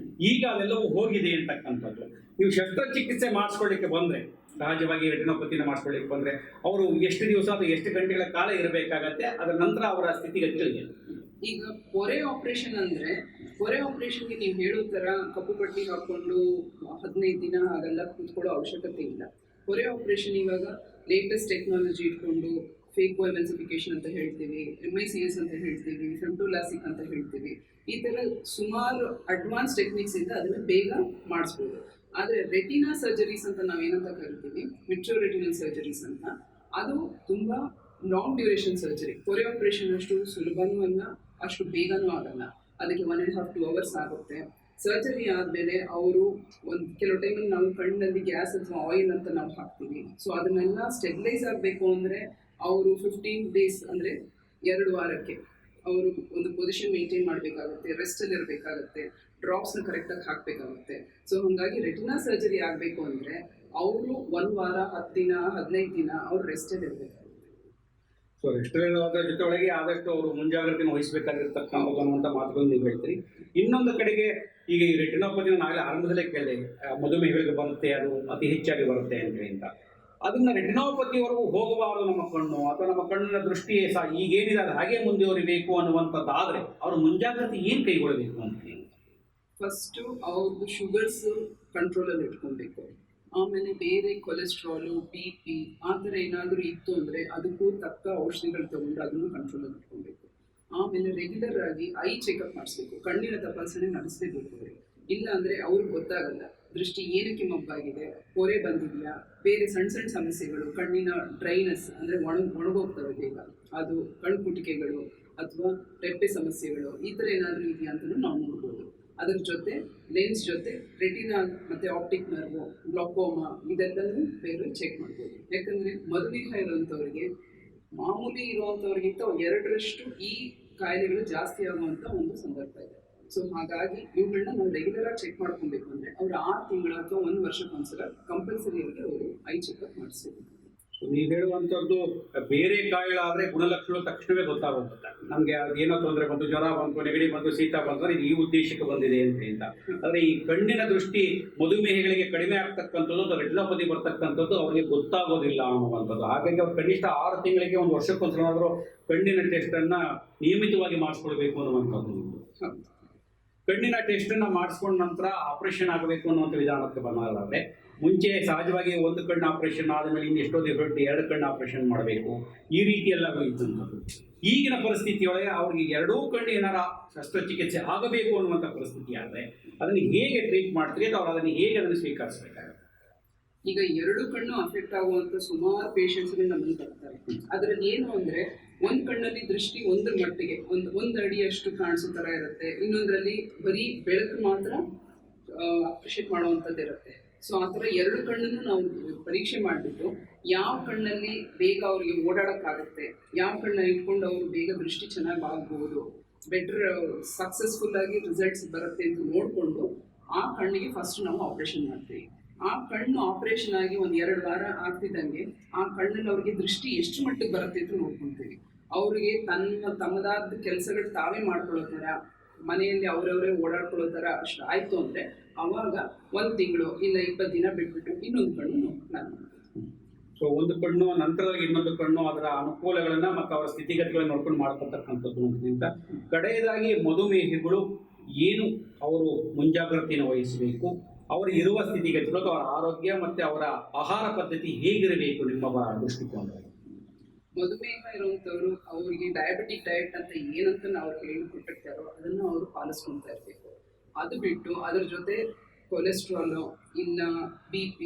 Speaker 1: ಈಗ ಅದೆಲ್ಲವೂ ಹೋಗಿದೆ ಅಂತಕ್ಕಂಥದ್ದು. ನೀವು ಶಸ್ತ್ರಚಿಕಿತ್ಸೆ ಮಾಡಿಸ್ಕೊಳ್ಳಿಕ್ಕೆ ಬಂದರೆ, ಸಹಜವಾಗಿ ರೆಟಿನೋಪತಿನ ಮಾಡಿಸ್ಕೊಳ್ಳಿಕ್ಕೆ ಬಂದರೆ ಅವರು ಎಷ್ಟು ದಿವಸ ಅಥವಾ ಎಷ್ಟು ಗಂಟೆಗಳ ಕಾಲ ಇರಬೇಕಾಗತ್ತೆ, ಅದರ ನಂತರ ಅವರ ಸ್ಥಿತಿಗತಿಗಳಿಗೆ?
Speaker 2: ಈಗ ಪೊರೆ ಆಪರೇಷನ್ ಅಂದರೆ, ಪೊರೆ ಆಪರೇಷನ್ಗೆ ನೀವು ಹೇಳೋ ಥರ ಕಪ್ಪು ಪಟ್ಟಿ ಹಾಕ್ಕೊಂಡು 15 ದಿನ ಹಾಗೆಲ್ಲ ಕೂತ್ಕೊಳ್ಳೋ ಅವಶ್ಯಕತೆ ಇಲ್ಲ. ಪೊರೆ ಆಪರೇಷನ್ ಇವಾಗ ಲೇಟೆಸ್ಟ್ ಟೆಕ್ನಾಲಜಿ ಇಟ್ಕೊಂಡು ಫೇಕ್ ಬಯೋಮೆನ್ಸಿಫಿಕೇಶನ್ ಅಂತ ಹೇಳ್ತೀವಿ, MICS ಅಂತ ಹೇಳ್ತೀವಿ, ಫೆಮ್ಟೋಲಾಸಿಕ್ ಅಂತ ಹೇಳ್ತೀವಿ. ಈ ಥರ ಸುಮಾರು ಅಡ್ವಾನ್ಸ್ ಟೆಕ್ನಿಕ್ಸ್ ಇಂದ ಅದನ್ನು ಬೇಗ ಮಾಡಿಸ್ಬೋದು. ಆದ್ರೆ ರೆಟಿನಾ ಸರ್ಜರೀಸ್ ಅಂತ ನಾವೇನಂತ ಕರಿತೀವಿ, ವಿಟ್ರೋರೆಟಿನಲ್ ಸರ್ಜರೀಸ್ ಅಂತ, ಅದು ತುಂಬಾ ಲಾಂಗ್ ಡ್ಯೂರೇಷನ್ ಸರ್ಜರಿ. ಪೊರೆ ಆಪರೇಷನ್ ಅಷ್ಟು ಸುಲಭನೂ ಅಲ್ಲ, ಅಷ್ಟು ಬೇಗನೂ ಆಗಲ್ಲ. ಅದಕ್ಕೆ 1.5 to 2 hours ಆಗುತ್ತೆ. ಸರ್ಜರಿ ಆದಮೇಲೆ ಅವರು ಕೆಲವು ಟೈಮಲ್ಲಿ ನಾವು ಕಣ್ಣಿನಲ್ಲಿ ಗ್ಯಾಸ್ ಅಥವಾ ಆಯಿಲ್ ಅಂತ ನಾವು ಹಾಕ್ತೀವಿ. ಸೊ ಅದನ್ನೆಲ್ಲ ಸ್ಟೆಬಿಲೈಸ್ ಆಗಬೇಕು ಅಂದರೆ ಅವರು 15 days ಅಂದರೆ 2 ವಾರಕ್ಕೆ ಅವರು ಒಂದು ಪೊಸಿಷನ್ ಮೇಂಟೈನ್ ಮಾಡಬೇಕಾಗುತ್ತೆ, ರೆಸ್ಟಲ್ಲಿ ಇರಬೇಕಾಗುತ್ತೆ, ಡ್ರಾಪ್ಸ್ನ ಕರೆಕ್ಟಾಗಿ ಹಾಕಬೇಕಾಗುತ್ತೆ. ಸೊ ಹಾಗಾಗಿ ರೆಟಿನಾ ಸರ್ಜರಿ ಆಗಬೇಕು ಅಂದರೆ ಅವರು 1 ವಾರ, 10 ದಿನ, 15 ದಿನ ಅವ್ರು ರೆಸ್ಟಲ್ಲಿ ಇರಬೇಕಾಗುತ್ತೆ.
Speaker 1: ಸೊ ರೆಸ್ಟೋರೆಂಟ್ ಜೊತೆಯೊಳಗೆ ಆದಷ್ಟು ಅವರು ಮುಂಜಾಗ್ರತೆಯನ್ನು ವಹಿಸಬೇಕಾಗಿರ್ತಕ್ಕಂಥದ್ದು ಅನ್ನುವಂಥ ಮಾತುಗಳನ್ನು ನೀವು ಹೇಳ್ತೀರಿ. ಇನ್ನೊಂದು ಕಡೆಗೆ ಈಗ ಈ ರೆಟಿನೋಪತಿನ ನಾಳೆ ಆರಂಭದಲ್ಲೇ ಕೇಳಿದೆ, ಮಧುಮೇಹಗಳಿಗೆ ಬರುತ್ತೆ, ಅದು ಅತಿ ಹೆಚ್ಚಾಗಿ ಬರುತ್ತೆ ಅಂತೇಳಿ ಅಂತ. ಅದನ್ನ ರೆಟಿನೋಪತಿವರೆಗೂ ಹೋಗಬಾರದು ನಮ್ಮ ಕಣ್ಣು, ಅಥವಾ ನಮ್ಮ ಕಣ್ಣಿನ ದೃಷ್ಟಿ ಸಹ ಈಗೇನಿದೆ ಅದು ಹಾಗೆ ಮುಂದುವರಿಬೇಕು ಅನ್ನುವಂಥದ್ದಾದರೆ ಅವರು ಮುಂಜಾಗ್ರತೆ ಏನು ಕೈಗೊಳ್ಳಬೇಕು ಅಂತ?
Speaker 2: ಫಸ್ಟು ಅವ್ರದ್ದು ಶುಗರ್ಸ್ ಕಂಟ್ರೋಲಲ್ಲಿ ಇಟ್ಕೊಬೇಕು. ಆಮೇಲೆ ಬೇರೆ ಕೊಲೆಸ್ಟ್ರಾಲು, BP ಆ ಥರ ಏನಾದರೂ ಇತ್ತು ಅಂದರೆ ಅದಕ್ಕೂ ತಕ್ಕ ಔಷಧಿಗಳು ತಗೊಂಡು ಅದನ್ನು ಕಂಟ್ರೋಲಲ್ಲಿ ಇಟ್ಕೊಬೇಕು. ಆಮೇಲೆ ರೆಗ್ಯುಲರ್ ಆಗಿ ಐ ಚೆಕಪ್ ಮಾಡಿಸ್ಬೇಕು, ಕಣ್ಣಿನ ತಪಾಸಣೆ ನಡೆಸಲೇಬೇಕು. ಇಲ್ಲ ಅಂದರೆ ಅವ್ರಿಗೆ ಗೊತ್ತಾಗಲ್ಲ ದೃಷ್ಟಿ ಏನಕ್ಕೆ ಮಬ್ಬಾಗಿದೆ, ಪೊರೆ ಬಂದಿದೆಯಾ, ಬೇರೆ ಸಣ್ಣ ಸಣ್ಣ ಸಮಸ್ಯೆಗಳು, ಕಣ್ಣಿನ ಡ್ರೈನೆಸ್ ಅಂದರೆ ಒಣಗೋಗ್ತವೆ ಬೇಗ, ಅದು ಕಣ್ಣು ಕುಟಿಕೆಗಳು ಅಥವಾ ರೆಪ್ಪೆ ಸಮಸ್ಯೆಗಳು, ಈ ಥರ ಏನಾದರೂ ಇದೆಯಾ ಅಂತಲೂ ನಾವು ನೋಡ್ಬೋದು. ಅದರ ಜೊತೆ ಲೆನ್ಸ್ ಜೊತೆ ರೆಟಿನಾ ಮತ್ತು ಆಪ್ಟಿಕ್ ನರ್ವು, ಗ್ಲಾಕೋಮಾ ಇದೆಲ್ಲನೂ ಬೇರೆ ಚೆಕ್ ಮಾಡ್ಬೋದು. ಯಾಕಂದರೆ ಮಧುಮೇಹ ಇರುವಂಥವ್ರಿಗೆ ಮಾಮೂಲಿ ಇರುವಂಥವ್ರಿಗಿಂತ 2ರಷ್ಟು ಈ ಕಾಯಿಲೆಗಳು ಜಾಸ್ತಿ ಆಗುವಂಥ ಒಂದು ಸಂದರ್ಭ ಇದೆ. ಸೊ ಹಾಗಾಗಿ ಇವುಗಳನ್ನ ನಾವು ರೆಗ್ಯುಲರ್ ಆಗಿ ಚೆಕ್ ಮಾಡ್ಕೊಬೇಕು ಅಂದರೆ ಅವ್ರು 6 ತಿಂಗಳು ಅಥವಾ 1 ವರ್ಷಕ್ಕೊಂದ್ಸಲ ಕಂಪಲ್ಸರಿಯಾಗಿ ಅವರು ಐ ಚೆಕಪ್ ಮಾಡಿಸ್ಬೇಕು.
Speaker 1: ನೀವು ಹೇಳುವಂಥದ್ದು ಬೇರೆ ಕಾಯಿಲೆ ಆದರೆ ಗುಣಲಕ್ಷಣಗಳು ತಕ್ಷಣವೇ ಗೊತ್ತಾಗುತ್ತೆ ನಮಗೆ. ಅದೇನೋ ತೊಂದರೆ ಬಂತು, ಜ್ವರ ಬಂತು, ನೆಗಡಿ ಬಂತು, ಶೀತ ಬಂತು, ಇದು ಈ ಉದ್ದೇಶಕ್ಕೆ ಬಂದಿದೆ ಅಂತ. ಆದರೆ ಈ ಕಣ್ಣಿನ ದೃಷ್ಟಿ ಮಧುಮೇಹಗಳಿಗೆ ಕಡಿಮೆ ಆಗ್ತಕ್ಕಂಥದ್ದು ಅಥವಾ ರೆಟಿನೋಪತಿ ಬರ್ತಕ್ಕಂಥದ್ದು ಅವರಿಗೆ ಗೊತ್ತಾಗೋದಿಲ್ಲ ಅನ್ನುವಂಥದ್ದು. ಹಾಗಾಗಿ ಅವ್ರು ಕನಿಷ್ಠ 6 ತಿಂಗಳಿಗೆ 1 ವರ್ಷಕ್ಕೊಂದ್ಸಲಾದರೂ ಕಣ್ಣಿನ ಟೆಸ್ಟನ್ನು ನಿಯಮಿತವಾಗಿ ಮಾಡಿಸ್ಕೊಳ್ಬೇಕು ಅನ್ನುವಂಥದ್ದು. ಕಣ್ಣಿನ ಟೆಸ್ಟನ್ನು ಮಾಡಿಸ್ಕೊಂಡ ನಂತರ ಆಪರೇಷನ್ ಆಗಬೇಕು ಅನ್ನುವಂಥ ವಿಧಾನಕ್ಕೆ ಬಂದಾದರೆ ಮುಂಚೆ ಸಹಜವಾಗಿ 1 ಕಣ್ಣು ಆಪರೇಷನ್ ಆದಮೇಲೆ ಇನ್ನೆಷ್ಟೋ ದಿವಸ 2 ಕಣ್ಣು ಆಪರೇಷನ್ ಮಾಡಬೇಕು, ಈ ರೀತಿ ಎಲ್ಲ ಇದ್ದಂಥದ್ದು. ಈಗಿನ ಪರಿಸ್ಥಿತಿಯೊಳಗೆ ಅವ್ರಿಗೆ 2 ಕಣ್ಣು ಏನಾರ ಶಸ್ತ್ರಚಿಕಿತ್ಸೆ ಆಗಬೇಕು ಅನ್ನುವಂಥ ಪರಿಸ್ಥಿತಿ ಆದರೆ ಅದನ್ನು ಹೇಗೆ ಟ್ರೀಟ್ ಮಾಡ್ತೀರಿ ಅಥವಾ ಅವ್ರು ಅದನ್ನು ಹೇಗೆ ಅದನ್ನು ಸ್ವೀಕರಿಸಬೇಕಾಗುತ್ತೆ?
Speaker 2: ಈಗ 2 ಕಣ್ಣು ಅಫೆಕ್ಟ್ ಆಗುವಂಥ ಸುಮಾರು ಪೇಷಂಟ್ಸ್ಗೆ ನಮ್ಮನ್ನು ಬರ್ತಾರೆ. ಅದರಲ್ಲಿ ಏನು ಅಂದರೆ ಒಂದು ಕಣ್ಣಲ್ಲಿ ದೃಷ್ಟಿ ಒಂದ್ರ ಮಟ್ಟಿಗೆ ಒಂದು ಅಡಿಯಷ್ಟು ಕಾಣಿಸೋ ಥರ ಇರುತ್ತೆ, ಇನ್ನೊಂದರಲ್ಲಿ ಬರೀ ಬೆಳಕು ಮಾತ್ರ ಅಪ್ರಿಷಿಯೇಟ್ ಮಾಡುವಂಥದ್ದು ಇರುತ್ತೆ. ಸೊ ಆ ಥರ 2 ಕಣ್ಣನ್ನು ನಾವು ಪರೀಕ್ಷೆ ಮಾಡಿಬಿಟ್ಟು ಯಾವ ಕಣ್ಣಲ್ಲಿ ಬೇಗ ಅವರಿಗೆ ಓಡಾಡೋಕ್ಕಾಗುತ್ತೆ, ಯಾವ ಕಣ್ಣಲ್ಲಿ ಇಟ್ಕೊಂಡು ಅವರು ಬೇಗ ದೃಷ್ಟಿ ಚೆನ್ನಾಗಿ ಆಗ್ಬೋದು, ಬೆಟರ್ ಸಕ್ಸಸ್ಫುಲ್ಲಾಗಿ ರಿಸಲ್ಟ್ಸ್ ಬರುತ್ತೆ ಅಂತ ನೋಡಿಕೊಂಡು ಆ ಕಣ್ಣಿಗೆ ಫಸ್ಟ್ ನಾವು ಆಪ್ರೇಷನ್ ಮಾಡ್ತೀವಿ. ಆ ಕಣ್ಣು ಆಪ್ರೇಷನ್ ಆಗಿ 1-2 ವಾರ ಆಗ್ತಿದ್ದಂಗೆ ಆ ಕಣ್ಣಲ್ಲಿ ಅವ್ರಿಗೆ ದೃಷ್ಟಿ ಎಷ್ಟು ಮಟ್ಟಿಗೆ ಬರುತ್ತೆ ಅಂತ ನೋಡ್ಕೊತೀವಿ. ಅವರಿಗೆ ತಮ್ಮದಾದ ಕೆಲಸಗಳು ತಾವೇ ಮಾಡ್ಕೊಳ್ಳೋ ಥರ, ಮನೆಯಲ್ಲಿ ಅವರವರೇ ಓಡಾಡ್ಕೊಳ್ಳೋ ಥರ ಅಷ್ಟು ಆಯಿತು ಅಂದರೆ ಆವಾಗ 1 ತಿಂಗಳು ಇಲ್ಲ 20 ದಿನ ಬಿಟ್ಬಿಟ್ಟು ಇನ್ನೊಂದು ಕಣ್ಣು ಪ್ಲಾನ್ ಮಾಡ್ತೀವಿ.
Speaker 1: ಸೊ ಒಂದು ಕಣ್ಣು ನಂತರವಾಗಿ ಇನ್ನೊಂದು ಕಣ್ಣು ಅದರ ಅನುಕೂಲಗಳನ್ನು ಮತ್ತು ಅವರ ಸ್ಥಿತಿಗತಿಗಳನ್ನು ನೋಡ್ಕೊಂಡು ಮಾಡ್ಕೊಳ್ತಕ್ಕಂಥದ್ದು ಅನ್ನೋದ್ರಿಂದ ಕಡೆಯದಾಗಿ ಮಧುಮೇಹಿಗಳು ಏನು ಅವರು ಮುಂಜಾಗ್ರತೆಯನ್ನು ವಹಿಸಬೇಕು, ಅವರು ಇರುವ ಸ್ಥಿತಿಗತಿಗಳು, ಅವರ ಆರೋಗ್ಯ ಮತ್ತು ಅವರ ಆಹಾರ ಪದ್ಧತಿ ಹೇಗಿರಬೇಕು ನಿಮ್ಮ ದೃಷ್ಟಿಕೋನದಲ್ಲಿ?
Speaker 2: ಮಧುಮೇಹ ಇರುವಂಥವ್ರು ಅವರಿಗೆ ಡಯಾಬಿಟಿಕ್ ಡಯಟ್ ಅಂತ ಏನಂತ ನಾವು ಹೇಳಿಕೊಟ್ಟಿರ್ತಾರೋ ಅದನ್ನು ಅವರು ಪಾಲಿಸ್ಕೊಳ್ತಾ ಇರಬೇಕು. ಅದು ಬಿಟ್ಟು ಅದರ ಜೊತೆ ಕೊಲೆಸ್ಟ್ರಾಲು ಇಲ್ಲ BP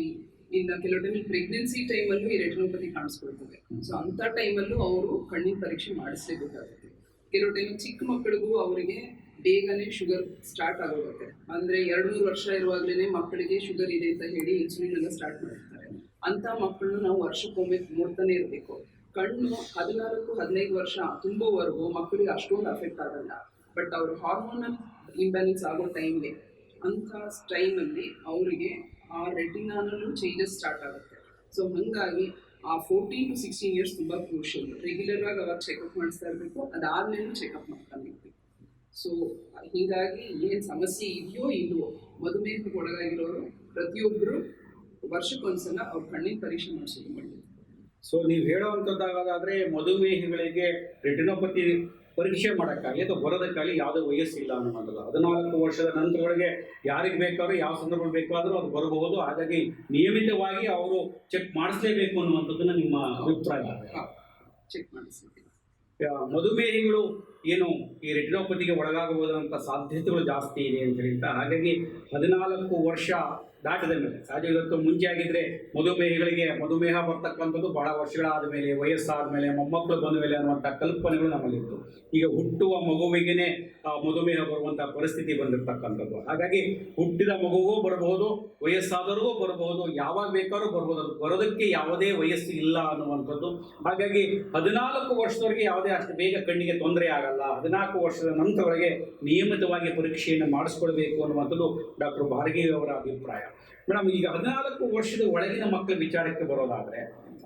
Speaker 2: ಇಲ್ಲ ಕೆಲವು ಟೈಮಲ್ಲಿ ಪ್ರೆಗ್ನೆನ್ಸಿ ಟೈಮಲ್ಲೂ ಈ ರೆಟಿನೋಪತಿ ಕಾಣಿಸ್ಕೊಳ್ತದೆ. ಸೊ ಅಂಥ ಟೈಮಲ್ಲೂ ಅವರು ಕಣ್ಣಿನ ಪರೀಕ್ಷೆ ಮಾಡಿಸಲೇಬೇಕಾಗುತ್ತೆ. ಕೆಲವು ಟೈಮ್ ಚಿಕ್ಕ ಮಕ್ಕಳಿಗೂ ಅವರಿಗೆ ಬೇಗನೆ ಶುಗರ್ ಸ್ಟಾರ್ಟ್ ಆಗೋಗುತ್ತೆ. ಅಂದರೆ 2-3 ವರ್ಷ ಇರುವಾಗಲೇ ಮಕ್ಕಳಿಗೆ ಶುಗರ್ ಇದೆ ಅಂತ ಹೇಳಿ ಇನ್ಸುಲಿನ್ ಎಲ್ಲ ಸ್ಟಾರ್ಟ್ ಮಾಡಿರ್ತಾರೆ. ಅಂಥ ಮಕ್ಕಳನ್ನು ನಾವು ವರ್ಷಕ್ಕೊಮ್ಮೆ ನೋಡ್ತಾನೆ ಇರಬೇಕು. ಕಣ್ಣು 14-15 ವರ್ಷ ತುಂಬುವವರೆಗೂ ಮಕ್ಕಳಿಗೆ ಅಷ್ಟೊಂದು ಅಫೆಕ್ಟ್ ಆಗಲ್ಲ. ಬಟ್ ಅವರು ಹಾರ್ಮೋನಲ್ ಇಂಬ್ಯಾಲೆನ್ಸ್ ಆಗೋ ಟೈಮ್ಗೆ ಅಂಥ ಟೈಮಲ್ಲಿ ಅವರಿಗೆ ಆ ರೆಟಿನಾನಲ್ಲೂ ಚೇಂಜಸ್ ಸ್ಟಾರ್ಟ್ ಆಗುತ್ತೆ. ಸೊ ಹಾಗಾಗಿ ಆ 14 to 16 ಇಯರ್ಸ್ ತುಂಬ ಕ್ರೂಷಿಯಲ್. ರೆಗ್ಯುಲರ್ ಆಗಿ ಅವಾಗ ಚೆಕಪ್ ಮಾಡಿಸ್ತಾ ಇರಬೇಕು, ಅದಾದಮೇಲೂ ಚೆಕಪ್ ಮಾಡ್ತಾನೆ ಇರಬೇಕು. ಸೊ ಹೀಗಾಗಿ ಏನು ಸಮಸ್ಯೆ ಇದೆಯೋ ಇಲ್ವೋ ಮಧುಮೇಹಕ್ಕೆ ಒಳಗಾಗಿರೋರು ಪ್ರತಿಯೊಬ್ಬರು ವರ್ಷಕ್ಕೊಂದ್ಸಲ ಅವ್ರ ಕಣ್ಣಿನ ಪರೀಕ್ಷೆ ಮಾಡಿಸೋದು ಒಳ್ಳೆಯದು.
Speaker 1: ಸೊ ನೀವು ಹೇಳುವಂಥದ್ದಾಗೋದಾದರೆ ಮಧುಮೇಹಿಗಳಿಗೆ ರೆಟಿನೋಪತಿ ಪರೀಕ್ಷೆ ಮಾಡೋಕ್ಕಾಗಲಿ ಅಥವಾ ಬರೋದಕ್ಕಾಗಲಿ ಯಾವುದೇ ವಯಸ್ಸಿಲ್ಲ ಅನ್ನುವಂಥದ್ದು. 14 ವರ್ಷದ ನಂತರಗಳಿಗೆ ಯಾರಿಗೆ ಬೇಕಾದ್ರೂ ಯಾವ ಸಂದರ್ಭದಲ್ಲಿ ಬೇಕಾದರೂ ಅದು ಬರಬಹುದು. ಹಾಗಾಗಿ ನಿಯಮಿತವಾಗಿ ಅವರು ಚೆಕ್ ಮಾಡಿಸಲೇಬೇಕು ಅನ್ನುವಂಥದ್ದನ್ನು ನಿಮ್ಮ ಅಭಿಪ್ರಾಯ?
Speaker 2: ಚೆಕ್ ಮಾಡಿಸ್ಬೇಕು.
Speaker 1: ಮಧುಮೇಹಿಗಳು ಏನು ಈ ರೆಟಿನೋಪತಿಗೆ ಒಳಗಾಗಬಹುದಂಥ ಸಾಧ್ಯತೆಗಳು ಜಾಸ್ತಿ ಇದೆ ಅಂತ ಹೇಳಿದ. ಹಾಗಾಗಿ 14 ವರ್ಷ ದಾಟಿದ ಮೇಲೆ, ಸಹಜ ಇವತ್ತು ಮುಂಚೆ ಆಗಿದ್ದರೆ ಮಧುಮೇಹ ಬರ್ತಕ್ಕಂಥದ್ದು ಬಹಳ ವರ್ಷಗಳಾದ ಮೇಲೆ, ವಯಸ್ಸಾದ ಮೇಲೆ, ಮೊಮ್ಮಕ್ಕಳು ಬಂದ ಮೇಲೆ ಅನ್ನುವಂಥ ಕಲ್ಪನೆಗಳು ನಮ್ಮಲ್ಲಿತ್ತು. ಈಗ ಹುಟ್ಟುವ ಮಗುವಿಗೆ ಮಧುಮೇಹ ಬರುವಂಥ ಪರಿಸ್ಥಿತಿ ಬಂದಿರತಕ್ಕಂಥದ್ದು. ಹಾಗಾಗಿ ಹುಟ್ಟಿದ ಮಗುವೂ ಬರಬಹುದು, ವಯಸ್ಸಾದವರಿಗೂ ಬರಬಹುದು, ಯಾವಾಗ ಬೇಕಾದ್ರೂ ಬರ್ಬೋದು. ಅದು ಬರೋದಕ್ಕೆ ಯಾವುದೇ ವಯಸ್ಸು ಇಲ್ಲ ಅನ್ನುವಂಥದ್ದು. ಹಾಗಾಗಿ 14 ವರ್ಷದವರೆಗೆ ಯಾವುದೇ ಅಷ್ಟು ಬೇಗ ಕಣ್ಣಿಗೆ ತೊಂದರೆ ಆಗಲ್ಲ. 14 ವರ್ಷದ ನಂತರವರೆಗೆ ನಿಯಮಿತವಾಗಿ ಪರೀಕ್ಷೆಯನ್ನು ಮಾಡಿಸ್ಕೊಳ್ಬೇಕು ಅನ್ನುವಂಥದ್ದು ಡಾಕ್ಟರ್ ಭಾರ್ಗವಿ ಅವರ ಅಭಿಪ್ರಾಯ. ಮೇಡಮ್, ಈಗ 14 ವರ್ಷದ ಒಳಗಿನ ಮಕ್ಕಳ ವಿಚಾರಕ್ಕೆ ಬರೋದಾದರೆ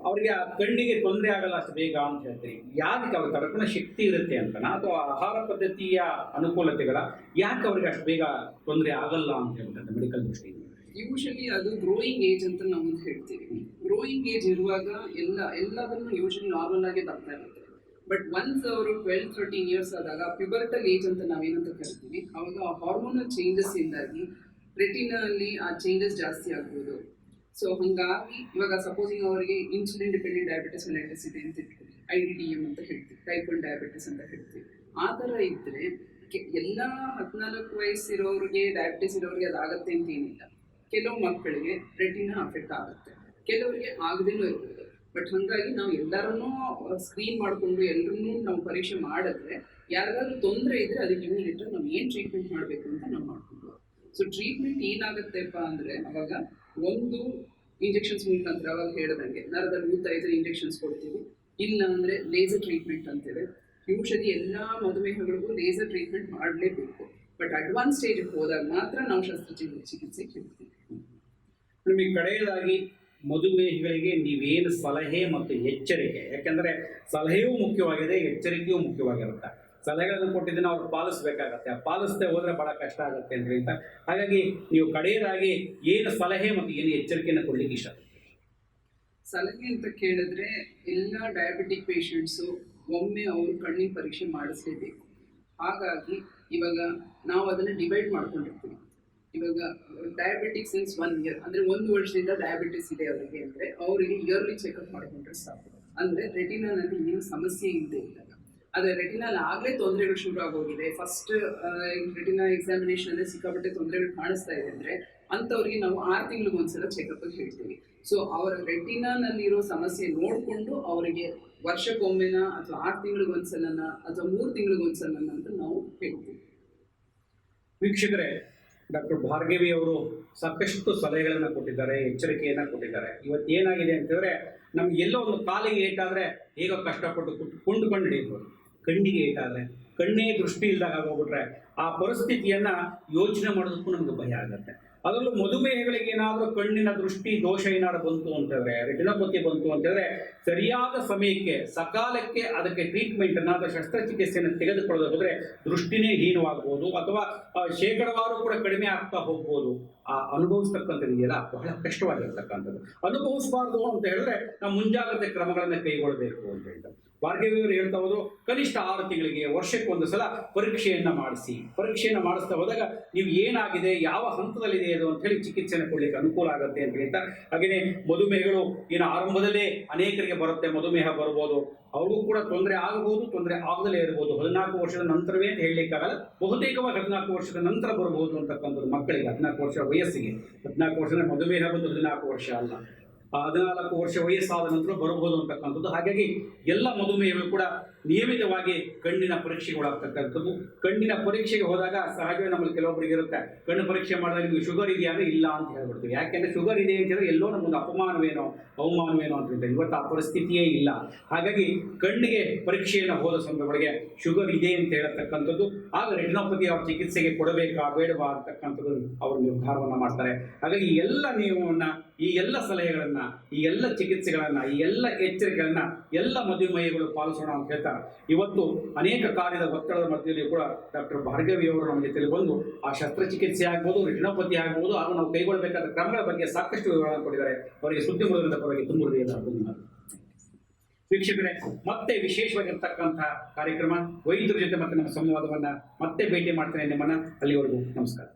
Speaker 1: ಅವರಿಗೆ ಆ ಕಣ್ಣಿಗೆ ತೊಂದರೆ ಆಗಲ್ಲ ಅಷ್ಟು ಬೇಗ ಅಂತ ಹೇಳ್ತೀರಿ. ಯಾಕೆ ಅವ್ರಿಗೆ ತಡ್ಕೊಳ್ಳೋ ಶಕ್ತಿ ಇರುತ್ತೆ ಅಂತನಾ, ಅಥವಾ ಆಹಾರ ಪದ್ಧತಿಯ ಅನುಕೂಲತೆಗಳ ಯಾಕೆ ಅವ್ರಿಗೆ ಅಷ್ಟು ಬೇಗ ತೊಂದರೆ ಆಗಲ್ಲ ಅಂತ ಹೇಳ್ತಾರೆ ಮೆಡಿಕಲ್ ದೃಷ್ಟಿಯಿಂದ?
Speaker 2: ಯೂಶಲಿ ಅದು ಗ್ರೋಯಿಂಗ್ ಏಜ್ ಅಂತ ನಾವು ಹೇಳ್ತೀವಿ. ಗ್ರೋಯಿಂಗ್ ಏಜ್ ಇರುವಾಗ ಎಲ್ಲದನ್ನು ಯೂಶಲಿ ನಾರ್ಮಲ್ ಆಗಿ ಬರ್ತಾ ಇರುತ್ತೆ. ಬಟ್ ಒನ್ಸ್ ಅವರು 12-13 ಇಯರ್ಸ್ ಆದಾಗ ಪ್ಯೂಬರ್ಟಲ್ ಏಜ್ ಅಂತ ನಾವೇನಂತ ಕರಿತೀವಿ, ಅವಾಗ ಹಾರ್ಮೋನಲ್ ಚೇಂಜಸ್ ಇಂದಾಗಿ ರೆಟಿನಲ್ಲಿ ಆ ಚೇಂಜಸ್ ಜಾಸ್ತಿ ಆಗ್ಬೋದು. ಸೊ ಹಾಗಾಗಿ ಇವಾಗ ಸಪೋಸಿಂಗ್ ಅವರಿಗೆ ಇನ್ಸುಲಿನ್ ಡಿಪೆಂಡೆಂಟ್ ಡಯಾಬಿಟಿಸ್ ಮೆಲಿಟಸ್ ಇದೆ ಅಂತ ಇಟ್ಕೊಳ್ಳಿ, IDDM ಅಂತ ಹೇಳ್ತೀವಿ, ಟೈಪ್ 1 ಡಯಾಬಿಟಿಸ್ ಅಂತ ಹೇಳ್ತೀವಿ. ಆ ಥರ ಇದ್ದರೆ ಎಲ್ಲ 14 ವಯಸ್ಸಿರೋರಿಗೆ ಡಯಾಬಿಟಿಸ್ ಇರೋರಿಗೆ ಅದಾಗತ್ತೆ ಅಂತ ಏನಿಲ್ಲ. ಕೆಲವು ಮಕ್ಕಳಿಗೆ ರೆಟಿನಾ ಅಫೆಕ್ಟ್ ಆಗುತ್ತೆ, ಕೆಲವರಿಗೆ ಆಗದೇನೂ ಇರ್ಬೋದು. ಬಟ್ ಹಾಗಾಗಿ ನಾವು ಎಲ್ಲರನ್ನೂ ಸ್ಕ್ರೀನ್ ಮಾಡಿಕೊಂಡು ಎಲ್ಲರನ್ನೂ ನಾವು ಪರೀಕ್ಷೆ ಮಾಡಿದ್ರೆ ಯಾರಿಗಾದ್ರೂ ತೊಂದರೆ ಇದ್ದರೆ ಅದಕ್ಕೆ ಇಮಿಡಿಯೇಟ್ ನಾವು ಏನು ಟ್ರೀಟ್ಮೆಂಟ್ ಮಾಡಬೇಕು ಅಂತ ನಾವು ಮಾಡ್ಕೊಂಡು. ಸೊ ಟ್ರೀಟ್ಮೆಂಟ್ ಏನಾಗುತ್ತೆಪ್ಪ ಅಂದರೆ ಅವಾಗ ಒಂದು ಇಂಜೆಕ್ಷನ್ಸ್ ಮುಖಾಂತರ ಅವಾಗ ಹೇಳಿದಂಗೆ ನರದಲ್ಲಿ ಊತ ಇದ್ರೆ ಇಂಜೆಕ್ಷನ್ಸ್ ಕೊಡ್ತೀವಿ, ಇಲ್ಲ ಅಂದರೆ ಲೇಸರ್ ಟ್ರೀಟ್ಮೆಂಟ್ ಅಂತಿದೆ. ಯೂಶಲಿ ಎಲ್ಲ ಮಧುಮೇಹಗಳಿಗೂ ಲೇಸರ್ ಟ್ರೀಟ್ಮೆಂಟ್ ಮಾಡಲೇಬೇಕು. ಬಟ್ ಅಡ್ವಾನ್ಸ್ ಸ್ಟೇಜಿಗೆ ಹೋದಾಗ ಮಾತ್ರ ನಾವು ಶಸ್ತ್ರಚಿಕಿತ್ಸೆ ಕೇಳ್ತೀವಿ.
Speaker 1: ನಿಮಗೆ ಕಡೆಯದಾಗಿ ಮಧುಮೇಹಿಗಳಿಗೆ ನೀವೇನು ಸಲಹೆ ಮತ್ತು ಎಚ್ಚರಿಕೆ, ಯಾಕೆಂದರೆ ಸಲಹೆಯೂ ಮುಖ್ಯವಾಗಿದೆ, ಎಚ್ಚರಿಕೆಯೂ ಮುಖ್ಯವಾಗಿರುತ್ತೆ. ಸಲಹೆಗಳನ್ನು ಕೊಟ್ಟಿದ್ದನ್ನು ಅವ್ರು ಪಾಲಿಸಬೇಕಾಗತ್ತೆ, ಪಾಲಿಸದೆ ಹೋದರೆ ಭಾಳ ಕಷ್ಟ ಆಗುತ್ತೆ ಅಂತ ಹೇಳ್ತಾ. ಹಾಗಾಗಿ ನೀವು ಕಡೆಯದಾಗಿ ಏನು ಸಲಹೆ ಮತ್ತು ಏನು ಎಚ್ಚರಿಕೆಯನ್ನು ಕೊಡಲಿಕ್ಕೆ ಇಷ್ಟ?
Speaker 2: ಸಲಹೆ ಅಂತ ಕೇಳಿದ್ರೆ ಎಲ್ಲ ಡಯಾಬಿಟಿಕ್ ಪೇಷಂಟ್ಸು ಒಮ್ಮೆ ಅವರು ಕಣ್ಣಿನ ಪರೀಕ್ಷೆ ಮಾಡಿಸಲೇಬೇಕು. ಹಾಗಾಗಿ ಇವಾಗ ನಾವು ಅದನ್ನು ಡಿವೈಡ್ ಮಾಡ್ಕೊಂಡಿರ್ತೀವಿ. ಇವಾಗ ಡಯಾಬಿಟಿಕ್ ಸಿನ್ಸ್ 1 ಇಯರ್ ಅಂದರೆ 1 ವರ್ಷದಿಂದ ಡಯಾಬಿಟಿಸ್ ಇದೆ ಅವರಿಗೆ ಅಂದರೆ ಅವರಿಗೆ ಇಯರ್ಲಿ ಚೆಕಪ್ ಮಾಡಿಕೊಂಡ್ರೆ ಸಾಕು. ಅಂದರೆ ರೆಟಿನಾನಲ್ಲಿ ಏನು ಸಮಸ್ಯೆ ಇಲ್ಲದೆ ಇದ್ದಾಗ, ಆದರೆ ರೆಟಿನಾಲ್ ಆಗಲೇ ತೊಂದರೆಗಳು ಶುರು ಆಗೋಗಿದೆ, ಫಸ್ಟ್ ರೆಟಿನಾ ಎಕ್ಸಾಮಿನೇಷನಲ್ಲಿ ಸಿಕ್ಕಾಪಟ್ಟೆ ತೊಂದರೆಗಳು ಕಾಣಿಸ್ತಾ ಇದೆ ಅಂದರೆ ಅಂಥವ್ರಿಗೆ ನಾವು 6 ತಿಂಗಳಿಗೊಂದ್ಸಲ ಚೆಕಪ್ಗೆ ಹೇಳ್ತೀವಿ. ಸೊ ಅವರ ರೆಟಿನಾನಲ್ಲಿರೋ ಸಮಸ್ಯೆ ನೋಡಿಕೊಂಡು ಅವರಿಗೆ ವರ್ಷಕ್ಕೊಮ್ಮೆನ ಅಥವಾ 6 ತಿಂಗಳಿಗೊಂದ್ಸಲನ ಅಥವಾ 3 ತಿಂಗಳಿಗೊಂದ್ಸಲನ ಅಂತ ನಾವು ಹೇಳ್ತೀವಿ.
Speaker 1: ವೀಕ್ಷಕರೇ, ಡಾಕ್ಟರ್ ಭಾರ್ಗವಿ ಅವರು ಸಾಕಷ್ಟು ಸಲಹೆಗಳನ್ನು ಕೊಟ್ಟಿದ್ದಾರೆ, ಎಚ್ಚರಿಕೆಯನ್ನು ಕೊಟ್ಟಿದ್ದಾರೆ. ಇವತ್ತು ಏನಾಗಿದೆ ಅಂತಂದರೆ, ನಮ್ಗೆ ಎಲ್ಲೋ ಒಂದು ಕಾಲಿಗೆ ಏಟಾದರೆ ಹೇಗೋ ಕಷ್ಟಪಟ್ಟು ಕೊಂಡುಕೊಂಡು ಹಿಡಿಯಬಹುದು, ಕಣ್ಣಿಗೆ ಏಟಾದರೆ ಕಣ್ಣೇ ದೃಷ್ಟಿ ಇಲ್ದಾಗ ಆಗೋಗ್ಬಿಟ್ರೆ ಆ ಪರಿಸ್ಥಿತಿಯನ್ನು ಯೋಚನೆ ಮಾಡೋದಕ್ಕೂ ನಮಗೆ ಭಯ ಆಗುತ್ತೆ. ಅದರಲ್ಲೂ ಮಧುಮೇಹಗಳಿಗೆ ಏನಾದರೂ ಕಣ್ಣಿನ ದೃಷ್ಟಿ ದೋಷ ಏನಾದ್ರು ಬಂತು ಅಂತಂದರೆ, ರೆಟಿನೋಪತಿ ಬಂತು ಅಂತಂದರೆ ಸರಿಯಾದ ಸಮಯಕ್ಕೆ ಸಕಾಲಕ್ಕೆ ಅದಕ್ಕೆ ಟ್ರೀಟ್ಮೆಂಟನ್ನು ಅಥವಾ ಶಸ್ತ್ರಚಿಕಿತ್ಸೆಯನ್ನು ತೆಗೆದುಕೊಳ್ಳೋದು ಹೋದರೆ ದೃಷ್ಟಿನೇ ಹೀನವಾಗ್ಬೋದು, ಅಥವಾ ಶೇಕಡವಾರು ಕೂಡ ಕಡಿಮೆ ಆಗ್ತಾ ಹೋಗ್ಬೋದು. ಆ ಅನುಭವಿಸ್ತಕ್ಕಂಥದ್ದು ಇದೆಯಲ್ಲ ಬಹಳ ಕಷ್ಟವಾಗಿರ್ತಕ್ಕಂಥದ್ದು. ಅನುಭವಿಸಬಾರ್ದು ಅಂತ ಹೇಳಿದ್ರೆ ನಾವು ಮುಂಜಾಗ್ರತೆ ಕ್ರಮಗಳನ್ನು ಕೈಗೊಳ್ಳಬೇಕು ಅಂತ ಹೇಳ್ತಾರೆ. ಭಾರ್ಗವಿಯವರು ಹೇಳ್ತಾ ಹೋದ್ರು, ಕನಿಷ್ಠ 6 ತಿಂಗಳಿಗೆ ವರ್ಷಕ್ಕೆ ಒಂದು ಸಲ ಪರೀಕ್ಷೆಯನ್ನು ಮಾಡಿಸಿ. ಪರೀಕ್ಷೆಯನ್ನು ಮಾಡಿಸ್ತಾ ಹೋದಾಗ ನೀವು ಏನಾಗಿದೆ, ಯಾವ ಹಂತದಲ್ಲಿದೆ ಅದು ಅಂತ ಹೇಳಿ ಚಿಕಿತ್ಸೆಯನ್ನು ಕೊಡಲಿಕ್ಕೆ ಅನುಕೂಲ ಆಗುತ್ತೆ ಅಂತ ಹೇಳ್ತಾರೆ. ಹಾಗೆಯೇ ಮಧುಮೇಹಗಳು ಏನು ಆರಂಭದಲ್ಲೇ ಅನೇಕರಿಗೆ ಬರುತ್ತೆ, ಮಧುಮೇಹ ಬರ್ಬೋದು, ಅವ್ರಿಗೂ ಕೂಡ ತೊಂದರೆ ಆಗಬಹುದು, ತೊಂದರೆ ಆಗದಲ್ಲೇ ಇರ್ಬೋದು. 14 ವರ್ಷದ ನಂತರವೇ ಅಂತ ಹೇಳಲಿಕ್ಕಾಗಲ್ಲ, ಬಹುತೇಕವಾಗಿ 14 ವರ್ಷದ ನಂತರ ಬರಬಹುದು ಅಂತಕ್ಕಂಥದ್ದು ಮಕ್ಕಳಿಗೆ. 14 ವರ್ಷ ವಯಸ್ಸಿಗೆ, 14 ವರ್ಷದ ಮಧುಮೇಹ ಬಂದು 14 ವರ್ಷ ಅಲ್ಲ, 14 ವರ್ಷ ವಯಸ್ಸಾದ ನಂತರ ಬರಬಹುದು ಅಂತಕ್ಕಂಥದ್ದು. ಹಾಗಾಗಿ ಎಲ್ಲ ಮಧುಮೇಹಗಳು ಕೂಡ ನಿಯಮಿತವಾಗಿ ಕಣ್ಣಿನ ಪರೀಕ್ಷೆಗೆ ಒಳಗಾಗ್ತಕ್ಕಂಥದ್ದು. ಕಣ್ಣಿನ ಪರೀಕ್ಷೆಗೆ ಹೋದಾಗ ಸಹಜವಾಗಿ ನಮ್ಮಲ್ಲಿ ಕೆಲವೊಬ್ಬರಿಗೆ ಇರುತ್ತೆ, ಕಣ್ಣು ಪರೀಕ್ಷೆ ಮಾಡಿದಾಗ ನಿಮಗೆ ಶುಗರ್ ಇದೆಯಾ ಅಂದರೆ ಇಲ್ಲ ಅಂತ ಹೇಳ್ಬಿಡ್ತೀವಿ. ಯಾಕೆಂದರೆ ಶುಗರ್ ಇದೆ ಅಂತಂದರೆ ಎಲ್ಲೋ ನಮ್ಮೊಂದು ಅಪಮಾನವೇನೋ ಅವಮಾನವೇನೋ ಅಂತ ಹೇಳ್ತಾರೆ. ಇವತ್ತು ಆ ಪರಿಸ್ಥಿತಿಯೇ ಇಲ್ಲ. ಹಾಗಾಗಿ ಕಣ್ಣಿಗೆ ಪರೀಕ್ಷೆಯನ್ನು ಹೋದ ಸಂದರ್ಭಗಳಿಗೆ ಶುಗರ್ ಇದೆ ಅಂತ ಹೇಳತಕ್ಕಂಥದ್ದು, ಆಗ ರೆಟಿನೋಪತಿ ಅವ್ರ ಚಿಕಿತ್ಸೆಗೆ ಕೊಡಬೇಕಾ ಬೇಡವಾ ಅಂತಕ್ಕಂಥದ್ದು ಅವರು ನಿರ್ಧಾರವನ್ನು ಮಾಡ್ತಾರೆ. ಹಾಗಾಗಿ ಎಲ್ಲ ನಿಯಮವನ್ನು, ಈ ಎಲ್ಲ ಸಲಹೆಗಳನ್ನು, ಈ ಎಲ್ಲ ಚಿಕಿತ್ಸೆಗಳನ್ನು, ಈ ಎಲ್ಲ ಎಚ್ಚರಿಕೆಗಳನ್ನು ಎಲ್ಲ ಮಧುಮೇಹಿಗಳು ಪಾಲಿಸೋಣ ಅಂತ ಹೇಳ್ತಾರೆ. ಇವತ್ತು ಅನೇಕ ಕಾರ್ಯದ ಒತ್ತಡದ ಮಧ್ಯದಲ್ಲಿ ಕೂಡ ಡಾಕ್ಟರ್ ಭಾರ್ಗವಿ ಅವರು ನಮಗೆ ತಿಳಿಬಂದು ಆ ಶಸ್ತ್ರಚಿಕಿತ್ಸೆ ಆಗ್ಬೋದು, ರೆಟಿನೋಪತಿ ಆಗ್ಬೋದು, ಆಗ ನಾವು ಕೈಗೊಳ್ಳಬೇಕಾದ ಕ್ರಮಗಳ ಬಗ್ಗೆ ಸಾಕಷ್ಟು ವಿವರಣೆ ಕೊಟ್ಟಿದ್ದಾರೆ. ಅವರಿಗೆ ಸುದ್ದಿ ಮೂಲದ ಪರವಾಗಿ ತುಂಬ ಧನ್ಯವಾದ. ವೀಕ್ಷಕರೇ, ಮತ್ತೆ ವಿಶೇಷವಾಗಿರ್ತಕ್ಕಂತಹ ಕಾರ್ಯಕ್ರಮ ವೈದ್ಯರ ಜೊತೆ ಮತ್ತೆ ನಮ್ಮ ಸಂವಾದವನ್ನು ಮತ್ತೆ ಭೇಟಿ ಮಾಡ್ತೇನೆ ನಿಮ್ಮನ್ನು. ಅಲ್ಲಿವರೆಗೂ ನಮಸ್ಕಾರ.